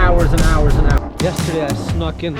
hours and hours and hours. Yesterday I snuck in.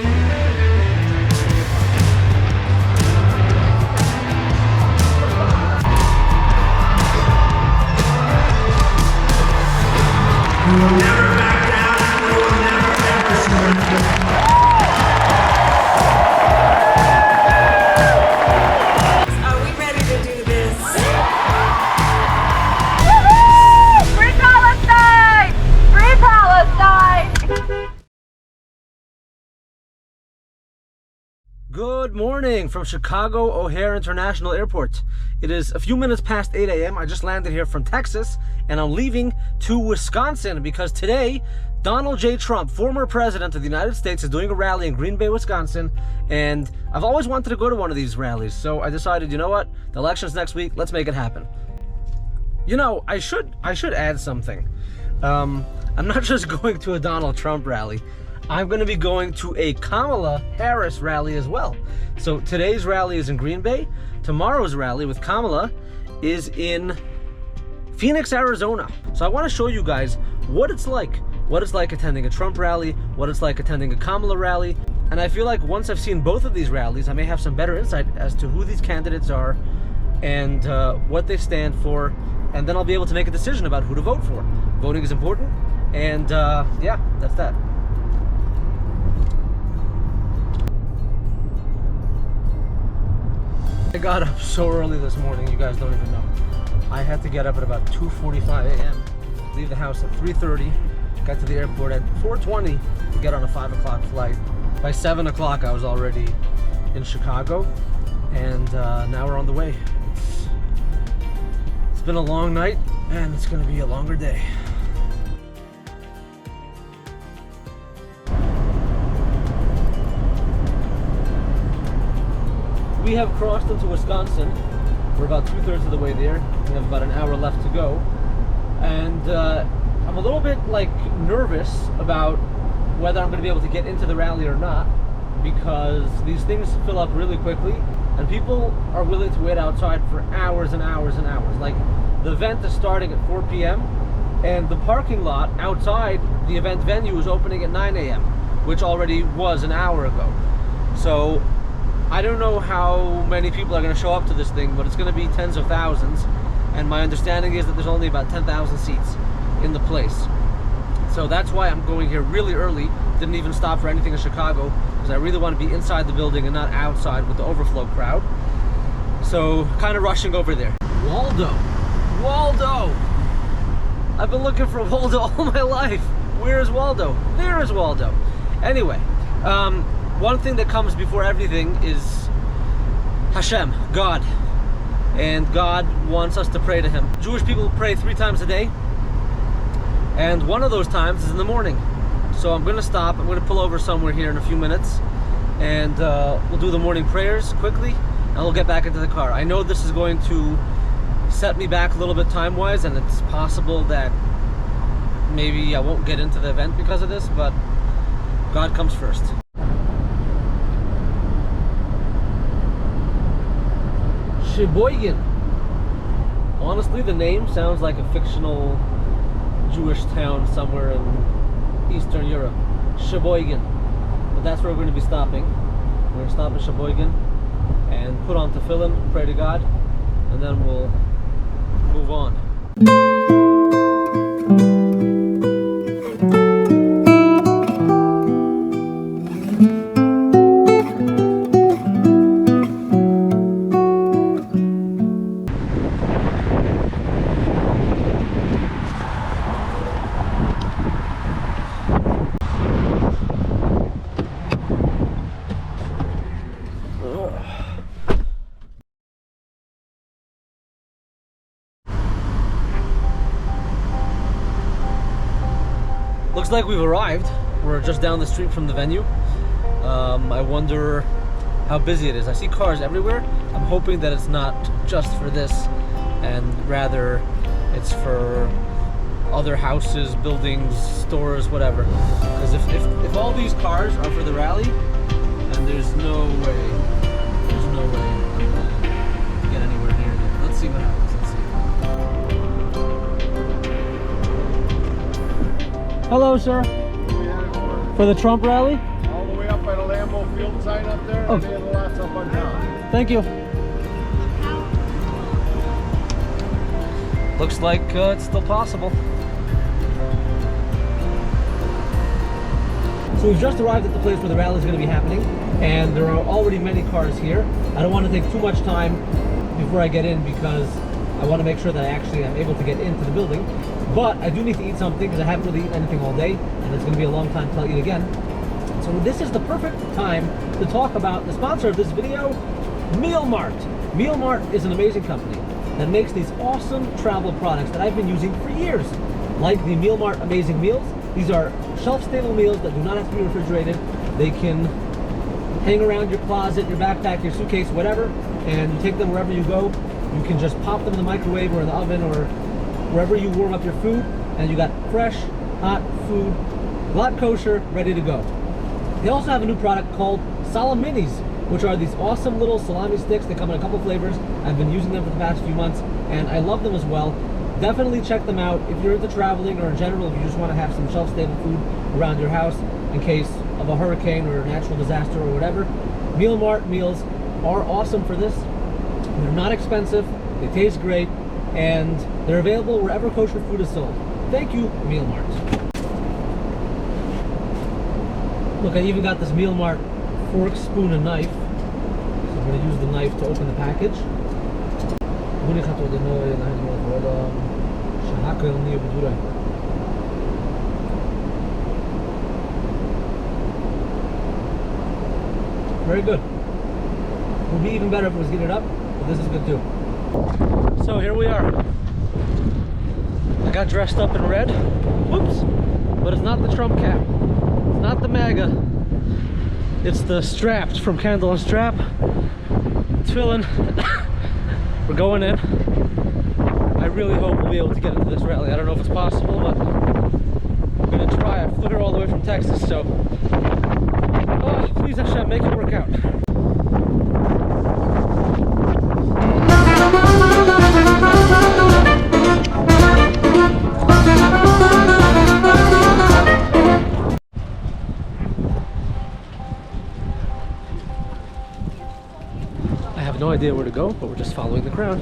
Good morning from Chicago O'Hare International Airport. It is a few minutes past 8 a.m. I just landed here from Texas and I'm leaving to Wisconsin because today Donald J. Trump, former president of the United States, is doing a rally in Green Bay, Wisconsin, and I've always wanted to go to one of these rallies, so I decided, you know what, the election's next week, let's make it happen. You know, I should add something. I'm not just going to a Donald Trump rally. I'm going to be going to a Kamala Harris rally as well. So today's rally is in Green Bay. Tomorrow's rally with Kamala is in Phoenix, Arizona. So I want to show you guys what it's like attending a Trump rally, what it's like attending a Kamala rally. And I feel like once I've seen both of these rallies, I may have some better insight as to who these candidates are and what they stand for. And then I'll be able to make a decision about who to vote for. Voting is important. And yeah, that's that. I got up so early this morning, you guys don't even know. I had to get up at about 2:45 a.m., leave the house at 3:30, got to the airport at 4:20 to get on a 5 o'clock flight. By 7 o'clock I was already in Chicago, and now we're on the way. It's been a long night, and it's gonna be a longer day. We have crossed into Wisconsin. We're about 2/3 of the way there. We have about an hour left to go. And I'm a little bit nervous about whether I'm going to be able to get into the rally or not, because these things fill up really quickly and people are willing to wait outside for hours and hours and hours. Like, the event is starting at 4 p.m. and the parking lot outside the event venue is opening at 9 a.m., which already was an hour ago. So I don't know how many people are going to show up to this thing, but it's going to be tens of thousands. And my understanding is that there's only about 10,000 seats in the place. So that's why I'm going here really early. Didn't even stop for anything in Chicago, because I really want to be inside the building and not outside with the overflow crowd. So kind of rushing over there. Waldo! I've been looking for Waldo all my life. Where's Waldo? There is Waldo. Anyway, one thing that comes before everything is Hashem, God. And God wants us to pray to Him. Jewish people pray 3 times a day, and one of those times is in the morning. So I'm going to stop. I'm going to pull over somewhere here in a few minutes, and we'll do the morning prayers quickly, and we'll get back into the car. I know this is going to set me back a little bit time-wise, and it's possible that maybe I won't get into the event because of this, but God comes first. Sheboygan. Honestly, the name sounds like a fictional Jewish town somewhere in Eastern Europe. Sheboygan. But that's where we're going to be stopping. We're going to stop in Sheboygan and put on tefillin, pray to God, and then we'll move on. Looks like we've arrived. We're just down the street from the venue. I wonder how busy it is. I see cars everywhere. I'm hoping that it's not just for this, and rather it's for other houses, buildings, stores, whatever. Because if all these cars are for the rally, then there's no way I'm gonna get anywhere near there. Let's see what happens. Let's see. Hello, sir. For the Trump rally? All the way up by the Lambeau Field sign up there, and any of the lots up on top. Thank you. Looks like it's still possible. So we've just arrived at the place where the rally is going to be happening, and there are already many cars here. I don't want to take too much time before I get in because I want to make sure that I actually am able to get into the building. But I do need to eat something because I haven't really eaten anything all day, and it's going to be a long time till I eat again. So this is the perfect time to talk about the sponsor of this video, Meal Mart. Meal Mart is an amazing company that makes these awesome travel products that I've been using for years, like the Meal Mart Amazing Meals. These are shelf-stable meals that do not have to be refrigerated. They can hang around your closet, your backpack, your suitcase, whatever, and you take them wherever you go. You can just pop them in the microwave or in the oven or wherever you warm up your food, and you got fresh, hot food, lot kosher, ready to go. They also have a new product called Salam Minis, which are these awesome little salami sticks. They come in a couple flavors. I've been using them for the past few months, and I love them as well. Definitely check them out if you're into traveling, or in general if you just want to have some shelf-stable food around your house in case of a hurricane or a natural disaster or whatever. Meal Mart meals are awesome for this. They're not expensive, they taste great, and they're available wherever kosher food is sold. Thank you, Meal Mart. Look, I even got this Meal Mart fork, spoon, and knife. So I'm going to use the knife to open the package. Very good. Would be even better if it was heated up, but this is good too. So here we are. I got dressed up in red. Whoops! But it's not the Trump cap. It's not the MAGA. It's the straps from Candle and Strap. Tefillin. We're going in. I really hope we'll be able to get into this rally. I don't know if it's possible, but I'm gonna try. I flew here all the way from Texas, so please Hashem, make it work out. I have no idea where to go, but we're just following the crowd.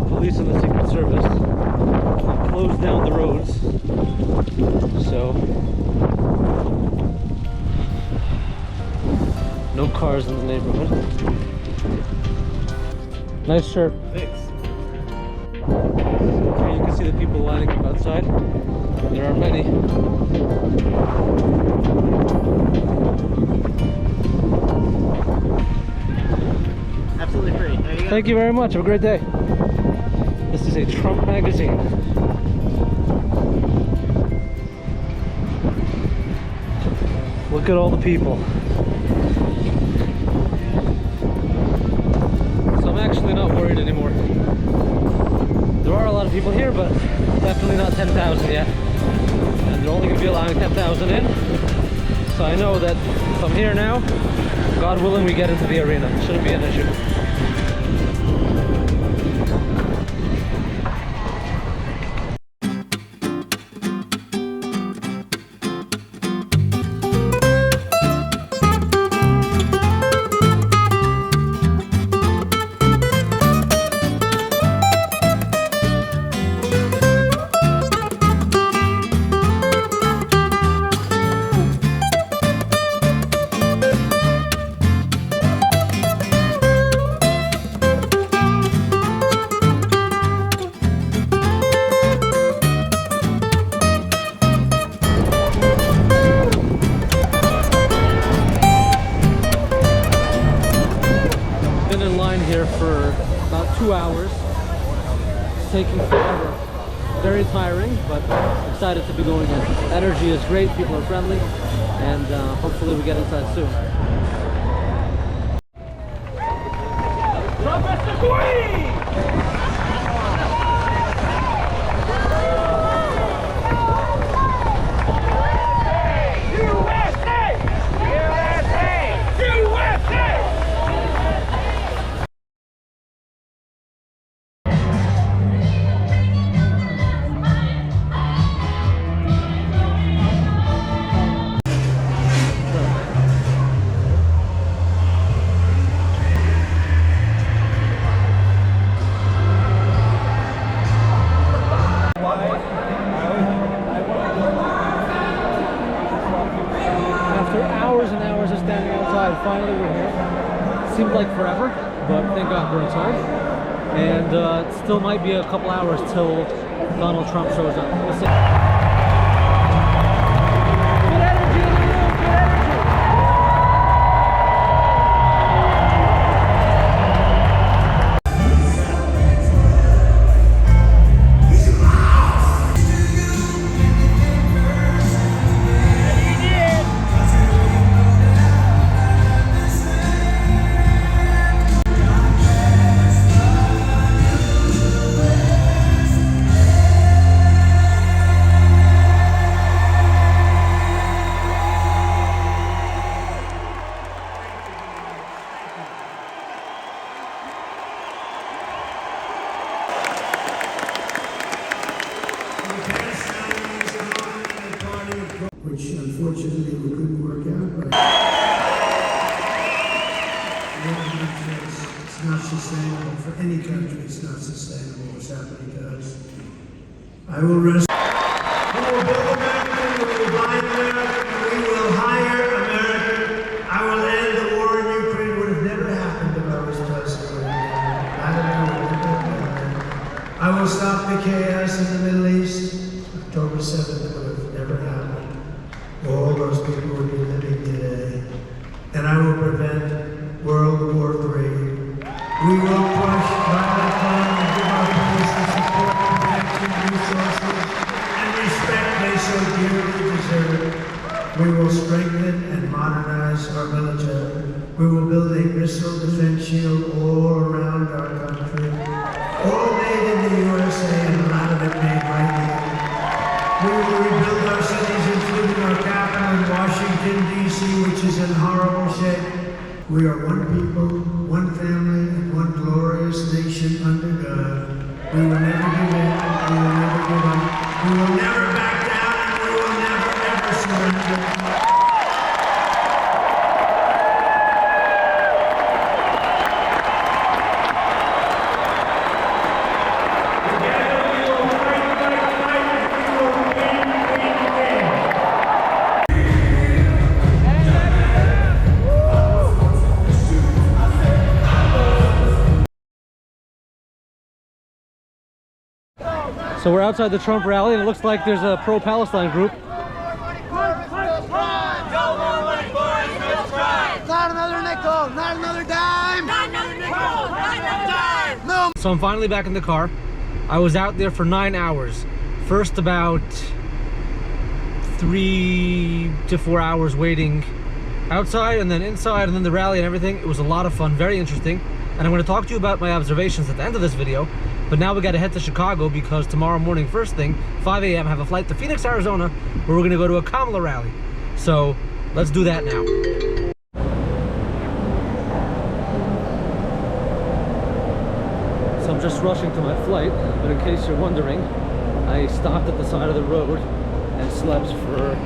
Police and the Secret Service closed down the roads, so no cars in the neighborhood. Nice shirt. Thanks. Here you can see the people lining up outside. There are many. Absolutely free. There you go. Thank you very much. Have a great day. This is a Trump magazine. Look at all the people. So I'm actually not worried anymore. There are a lot of people here, but definitely not 10,000 yet. And they're only going to be allowing 10,000 in. So I know that if I'm here now, God willing, we get into the arena. It shouldn't be an issue. Here for about 2 hours. It's taking forever. Very tiring, but excited to be going in. Energy is great, people are friendly, and hopefully we get inside soon. Trump is the queen! finally we're here. Seemed like forever, but thank God we're inside. And it still might be a couple hours till Donald Trump shows up. We'll see. Good energy in the room, good energy! Which unfortunately we couldn't work out, but it's not sustainable for any country. It's not sustainable what's happening to us. I will rest. We will build America, we will buy America, we will hire America. I will end the war in Ukraine. Would have never happened if I was president. I will stop the chaos in the Middle East. October 7th would have never happened. All those people would be living today. And I will prevent World War III. We will crush violent crime and give our police the support, protection, resources, and respect they so dearly deserve. We will strengthen and modernize our military. We will build a missile defense shield all around our country. All made in the USA and a lot of it made right here. We will rebuild our cities, including our capital in Washington, D.C., which is in horrible shape. We are one people, one family, and one glorious nation under God. We will never give in, we will never give up, we will never back down, and we will never, ever surrender. So we're outside the Trump rally, and it looks like there's a pro-Palestine group. Not another nickel, not another dime. Not another nickel, not another dime. No. So I'm finally back in the car. I was out there for 9 hours. First about 3 to 4 hours waiting outside, and then inside, and then the rally and everything. It was a lot of fun, very interesting. And I'm going to talk to you about my observations at the end of this video. But now we got to head to Chicago because tomorrow morning, first thing, 5 a.m., I have a flight to Phoenix, Arizona, where we're going to go to a Kamala rally. So let's do that now. So I'm just rushing to my flight, but in case you're wondering, I stopped at the side of the road and slept for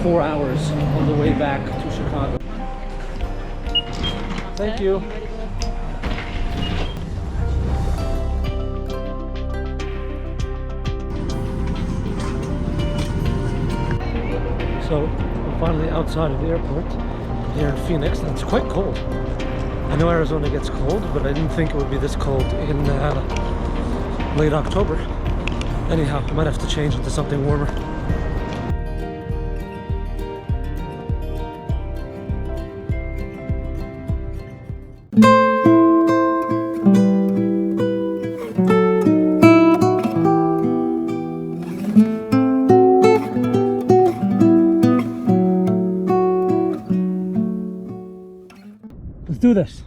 4 hours on the way back to Chicago. Thank you. So I'm finally outside of the airport here in Phoenix, and it's quite cold. I know Arizona gets cold, but I didn't think it would be this cold in late October. Anyhow, I might have to change into something warmer. Let's do this.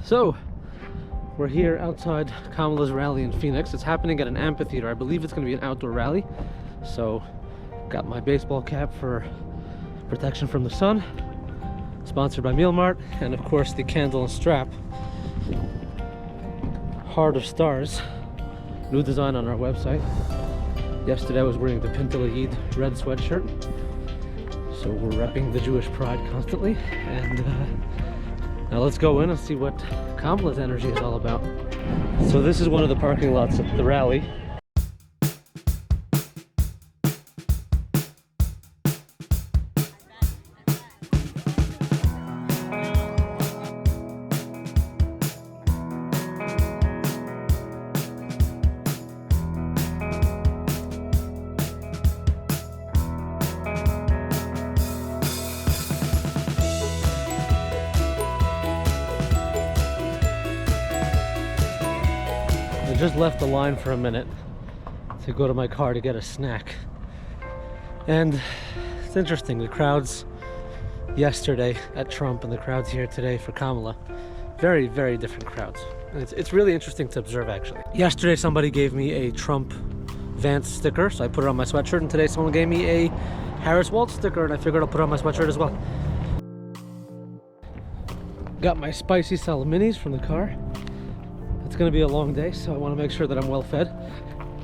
So, we're here outside Kamala's rally in Phoenix. It's happening at an amphitheater. I believe it's going to be an outdoor rally. So, got my baseball cap for protection from the sun. Sponsored by Meal Mart. And of course, the candle and strap. Heart of Stars. New design on our website. Yesterday I was wearing the Pintel Eid red sweatshirt. So we're repping the Jewish pride constantly. And now let's go in and see what Kamala's energy is all about. So this is one of the parking lots at the rally. I just left the line for a minute to go to my car to get a snack. And it's interesting, the crowds yesterday at Trump and the crowds here today for Kamala, very, very different crowds. And it's really interesting to observe, actually. Yesterday somebody gave me a Trump Vance sticker, so I put it on my sweatshirt, and today someone gave me a Harris Waltz sticker, and I figured I'll put it on my sweatshirt as well. Got my spicy salaminis from the car. It's gonna be a long day, so I want to make sure that I'm well fed.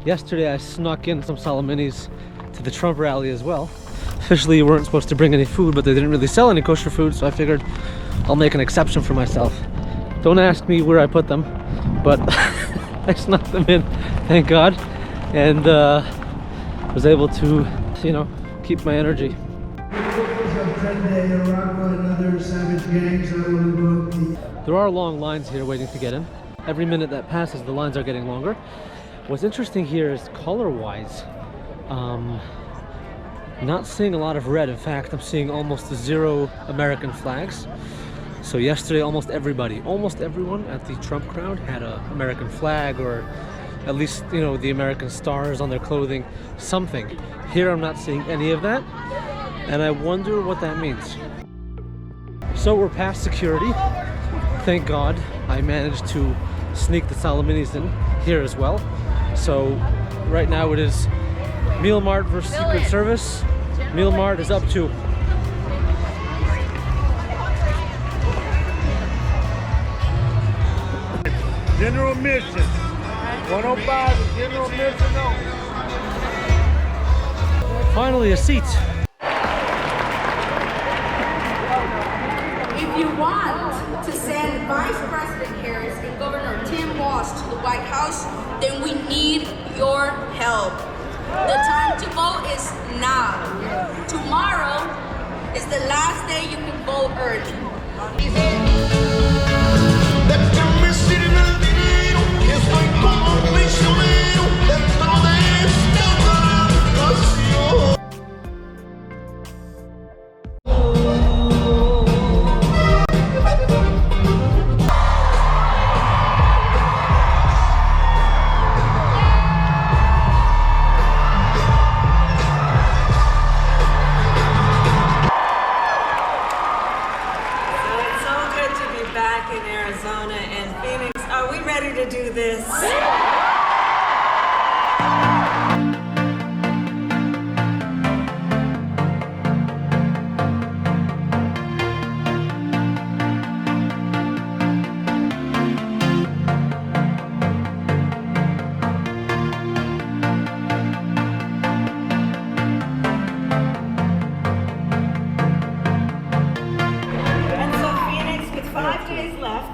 Yesterday I snuck in some salaminis to the Trump rally as well. Officially you weren't supposed to bring any food, but they didn't really sell any kosher food, so I figured I'll make an exception for myself. Don't ask me where I put them, but I snuck them in, thank God, and was able to, you know, keep my energy. There are long lines here waiting to get in. Every minute that passes, the lines are getting longer. What's interesting here is color-wise, not seeing a lot of red. In fact, I'm seeing almost zero American flags. So yesterday, almost everyone at the Trump crowd had an American flag, or at least, you know, the American stars on their clothing, something. Here I'm not seeing any of that, and I wonder what that means. So we're past security. Thank God I managed to sneak the salaminis in here as well. So right now it is Meal Mart versus Secret Service. Meal Mart is up to General mission. 105 is general mission. No. finally a seat. If you want to send Vice President Harris and Governor Tim Walz to the White House, then we need your help. The time to vote is now. Tomorrow is the last day you can vote early. Back in Arizona and Phoenix. Are we ready to do this?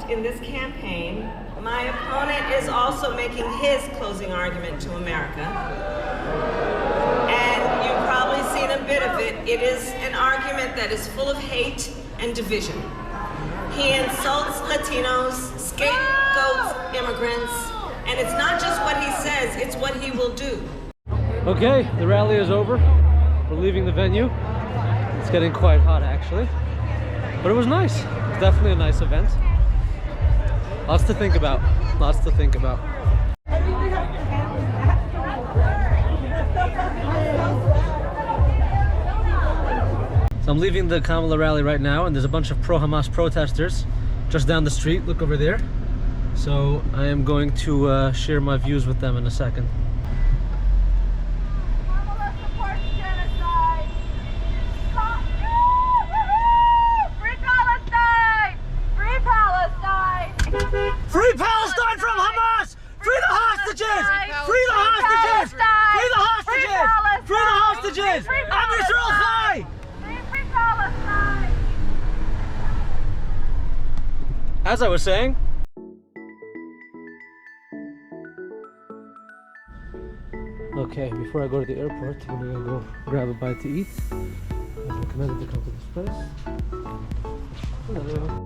In this campaign, my opponent is also making his closing argument to America. And you've probably seen a bit of it. It is an argument that is full of hate and division. He insults Latinos, scapegoats immigrants, and it's not just what he says, it's what he will do. Okay, the rally is over. We're leaving the venue. It's getting quite hot actually, but it was nice. It's definitely a nice event. Lots to think about. Lots to think about. So I'm leaving the Kamala rally right now, and there's a bunch of pro-Hamas protesters just down the street. Look over there. So I am going to share my views with them in a second. Free Palestine from Hamas! Free the hostages! Free the hostages! Free the hostages! Free the hostages! Am Yisrael Chai! Free Palestine! As I was saying, okay, before I go to the airport, I'm gonna go grab a bite to eat. I was recommended to come to this place. Hello.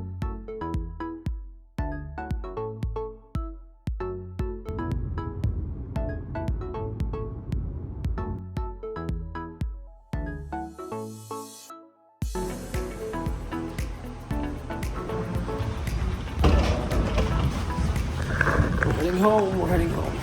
heading home. We're heading home.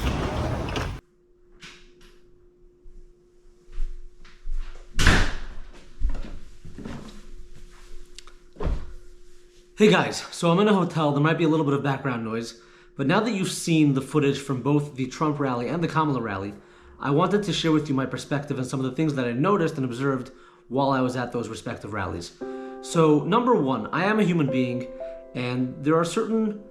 Hey guys, so I'm in a hotel. There might be a little bit of background noise, but now that you've seen the footage from both the Trump rally and the Kamala rally, I wanted to share with you my perspective and some of the things that I noticed and observed while I was at those respective rallies. So, number one, I am a human being, and there are certain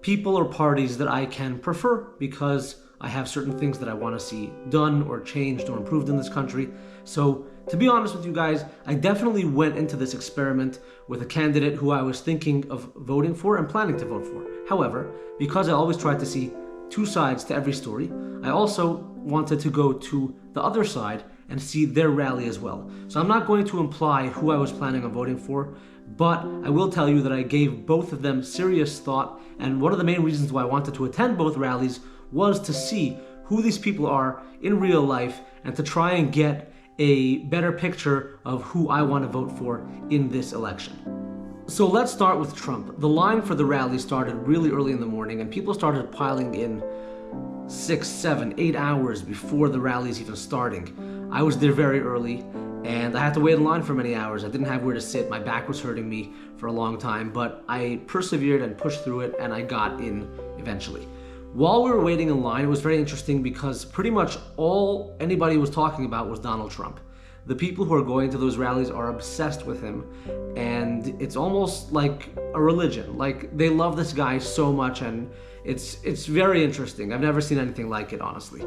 people or parties that I can prefer because I have certain things that I want to see done or changed or improved in this country. So, to be honest with you guys, I definitely went into this experiment with a candidate who I was thinking of voting for and planning to vote for. However, because I always try to see two sides to every story, I also wanted to go to the other side and see their rally as well. So I'm not going to imply who I was planning on voting for, but I will tell you that I gave both of them serious thought, and one of the main reasons why I wanted to attend both rallies was to see who these people are in real life and to try and get a better picture of who I want to vote for in this election. So let's start with Trump. The line for the rally started really early in the morning, and people started piling in 6, 7, 8 hours before the rally's even starting. I was there very early, and I had to wait in line for many hours. I didn't have where to sit. My back was hurting me for a long time, but I persevered and pushed through it, and I got in eventually. While we were waiting in line, it was very interesting because pretty much all anybody was talking about was Donald Trump. The people who are going to those rallies are obsessed with him, and it's almost like a religion. Like, they love this guy so much, and it's very interesting. I've never seen anything like it, honestly.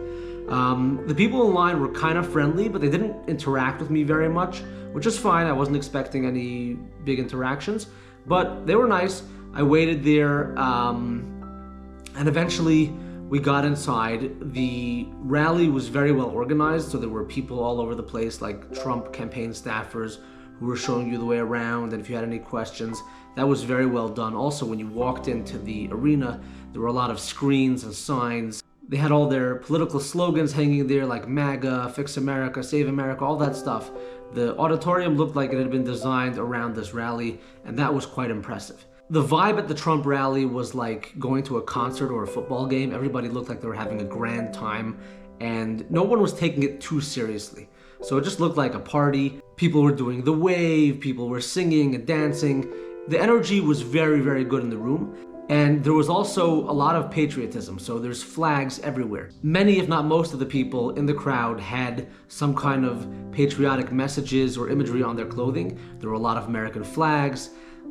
The people in line were kind of friendly, but they didn't interact with me very much, which is fine. I wasn't expecting any big interactions, but they were nice. I waited there, and eventually we got inside. The rally was very well organized, so there were people all over the place, like Trump campaign staffers who were showing you the way around, and if you had any questions, that was very well done. Also, when you walked into the arena, there were a lot of screens and signs. They had all their political slogans hanging there, like MAGA, Fix America, Save America, all that stuff. The auditorium looked like it had been designed around this rally, and that was quite impressive. The vibe at the Trump rally was like going to a concert or a football game. Everybody looked like they were having a grand time, and no one was taking it too seriously. So it just looked like a party. People were doing the wave, people were singing and dancing. The energy was very, very good in the room. And there was also a lot of patriotism, so there's flags everywhere. Many, if not most of the people in the crowd had some kind of patriotic messages or imagery on their clothing. There were a lot of American flags.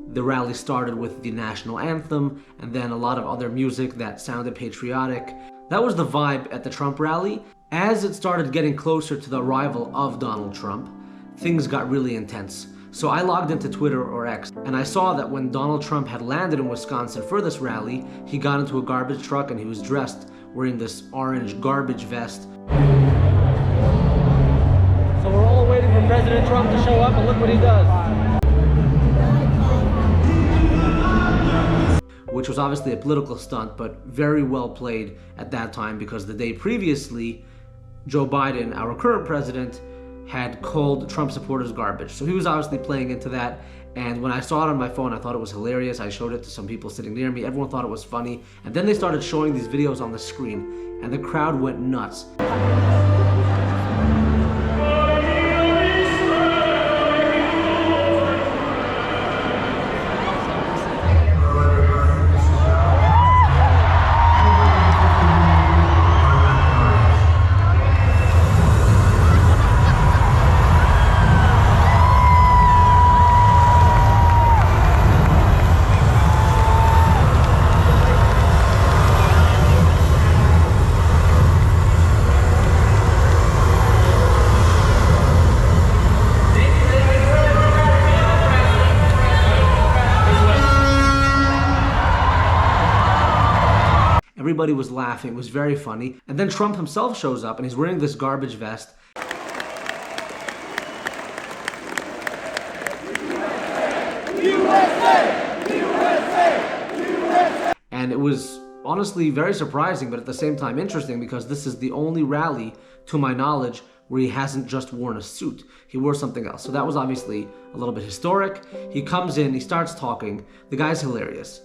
The rally started with the national anthem, and then a lot of other music that sounded patriotic. That was the vibe at the Trump rally. As it started getting closer to the arrival of Donald Trump, things got really intense. So I logged into Twitter or X, and I saw that when Donald Trump had landed in Wisconsin for this rally, he got into a garbage truck and he was dressed wearing this orange garbage vest. So we're all waiting for President Trump to show up, and look what he does. Which was obviously a political stunt, but very well played at that time, because the day previously, Joe Biden, our current president, had called Trump supporters garbage. So he was obviously playing into that, and when I saw it on my phone, I thought it was hilarious. I showed it to some people sitting near me. Everyone thought it was funny, and then they started showing these videos on the screen, and the crowd went nuts. Everybody was laughing. It was very funny. And then Trump himself shows up, and he's wearing this garbage vest. USA! USA! USA! And it was honestly very surprising, but at the same time interesting, because this is the only rally, to my knowledge, where he hasn't just worn a suit. He wore something else. So that was obviously a little bit historic. He comes in, he starts talking. The guy's hilarious.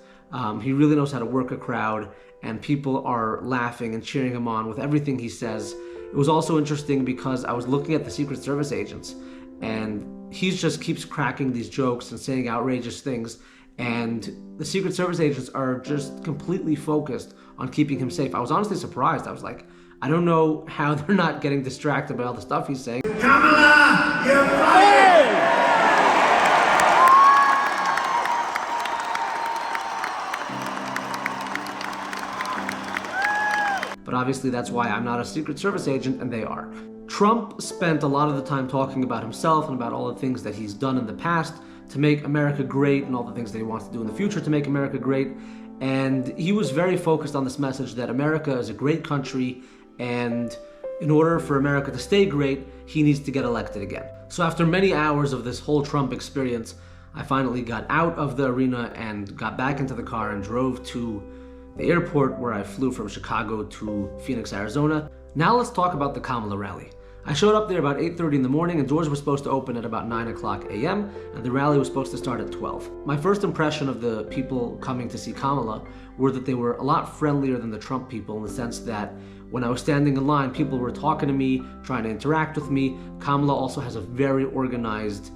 He really knows how to work a crowd, and people are laughing and cheering him on with everything he says. It was also interesting because I was looking at the Secret Service agents, and he just keeps cracking these jokes and saying outrageous things, and the Secret Service agents are just completely focused on keeping him safe. I was honestly surprised. I was like, I don't know how they're not getting distracted by all the stuff he's saying. Kamala, you're fired! But obviously that's why I'm not a Secret Service agent and they are. Trump spent a lot of the time talking about himself and about all the things that he's done in the past to make America great and all the things that he wants to do in the future to make America great. And he was very focused on this message that America is a great country, and in order for America to stay great, he needs to get elected again. So after many hours of this whole Trump experience, I finally got out of the arena and got back into the car and drove to the airport where I flew from Chicago to Phoenix, Arizona. Now let's talk about the Kamala rally. I showed up there about 8:30 in the morning, and doors were supposed to open at about 9 o'clock a.m., and the rally was supposed to start at 12. My first impression of the people coming to see Kamala were that they were a lot friendlier than the Trump people, in the sense that when I was standing in line, people were talking to me, trying to interact with me. Kamala also has a very organized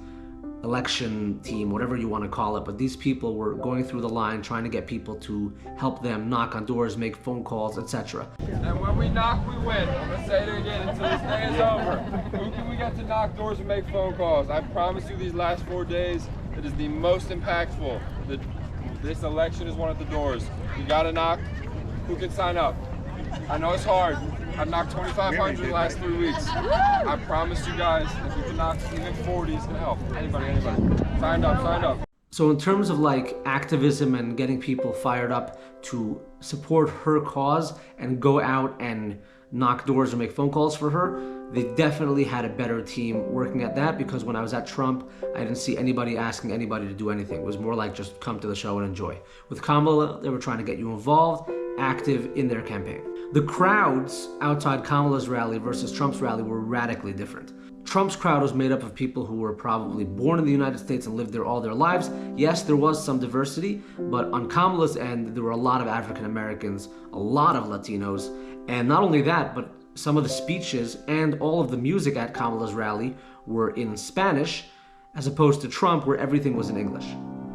election team, whatever you want to call it, but these people were going through the line trying to get people to help them knock on doors, make phone calls, etc. And when we knock, we win. I'm going to say it again until this day is over. Who can we get to knock doors and make phone calls? I promise you these last 4 days, it is the most impactful. This election is one of the doors. You got to knock. Who can sign up? I know it's hard. I've knocked 2,500 in the last 3 weeks. I promise you guys, if you can knock even 40, it's gonna help. Anybody. Signed up. So in terms of like activism and getting people fired up to support her cause and go out and knock doors or make phone calls for her, they definitely had a better team working at that, because when I was at Trump, I didn't see anybody asking anybody to do anything. It was more like just come to the show and enjoy. With Kamala, they were trying to get you involved, active in their campaign. The crowds outside Kamala's rally versus Trump's rally were radically different. Trump's crowd was made up of people who were probably born in the United States and lived there all their lives. Yes, there was some diversity, but on Kamala's end, there were a lot of African Americans, a lot of Latinos, and not only that, but some of the speeches and all of the music at Kamala's rally were in Spanish, as opposed to Trump, where everything was in English.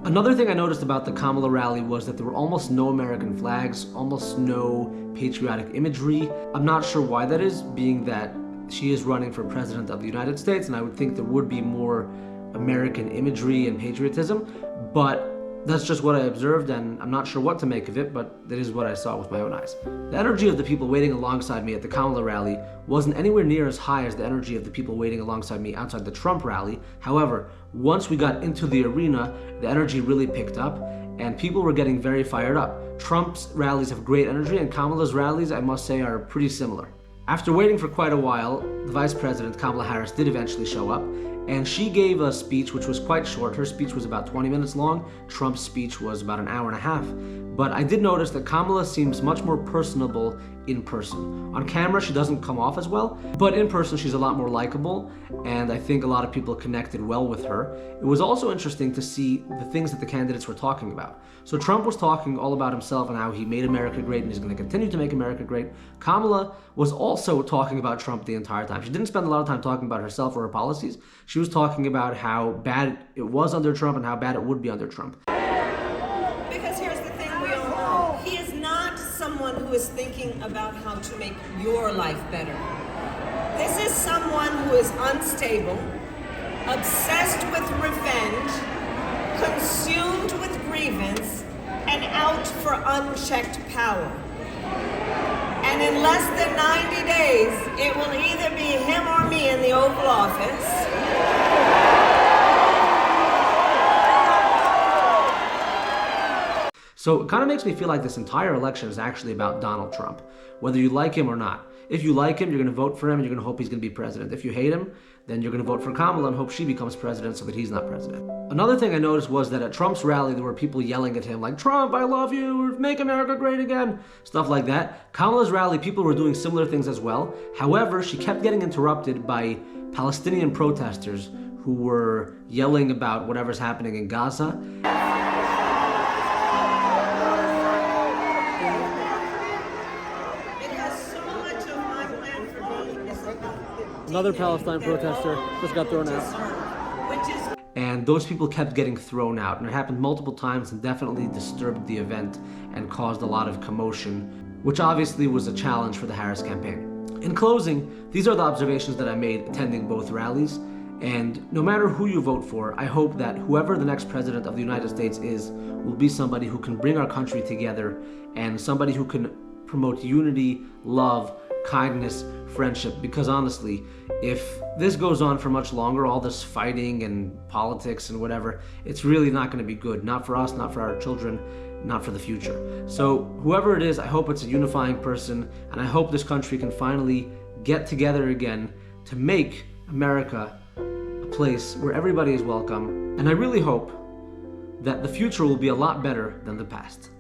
Another thing I noticed about the Kamala rally was that there were almost no American flags, almost no patriotic imagery. I'm not sure why that is, being that she is running for president of the United States, and I would think there would be more American imagery and patriotism, but that's just what I observed, and I'm not sure what to make of it, but that is what I saw with my own eyes. The energy of the people waiting alongside me at the Kamala rally wasn't anywhere near as high as the energy of the people waiting alongside me outside the Trump rally. However, once we got into the arena, the energy really picked up, and people were getting very fired up. Trump's rallies have great energy, and Kamala's rallies, I must say, are pretty similar. After waiting for quite a while, the Vice President, Kamala Harris, did eventually show up, and she gave a speech which was quite short. Her speech was about 20 minutes long. Trump's speech was about an hour and a half. But I did notice that Kamala seems much more personable in person. On camera, she doesn't come off as well, but in person, she's a lot more likable, and I think a lot of people connected well with her. It was also interesting to see the things that the candidates were talking about. So Trump was talking all about himself and how he made America great and he's going to continue to make America great. Kamala was also talking about Trump the entire time. She didn't spend a lot of time talking about herself or her policies. She was talking about how bad it was under Trump and how bad it would be under Trump. Because here's the thing we all know. He is not someone who is thinking about how to make your life better. This is someone who is unstable, obsessed with revenge, consumed with grievance, and out for unchecked power. And in less than 90 days, it will either be him or me in the Oval Office. So it kind of makes me feel like this entire election is actually about Donald Trump, whether you like him or not. If you like him, you're going to vote for him and you're going to hope he's going to be president. If you hate him, then you're going to vote for Kamala and hope she becomes president so that he's not president. Another thing I noticed was that at Trump's rally, there were people yelling at him like, "Trump, I love you, make America great again," stuff like that. Kamala's rally, people were doing similar things as well. However, she kept getting interrupted by Palestinian protesters who were yelling about whatever's happening in Gaza. Another Palestine protester just got thrown out. And those people kept getting thrown out, and it happened multiple times and definitely disturbed the event and caused a lot of commotion, which obviously was a challenge for the Harris campaign. In closing, these are the observations that I made attending both rallies, and no matter who you vote for, I hope that whoever the next president of the United States is will be somebody who can bring our country together and somebody who can promote unity, love, kindness, friendship, because honestly, if this goes on for much longer, all this fighting and politics and whatever, it's really not going to be good. Not for us, not for our children, not for the future. So whoever it is, I hope it's a unifying person, and I hope this country can finally get together again to make America a place where everybody is welcome. And I really hope that the future will be a lot better than the past.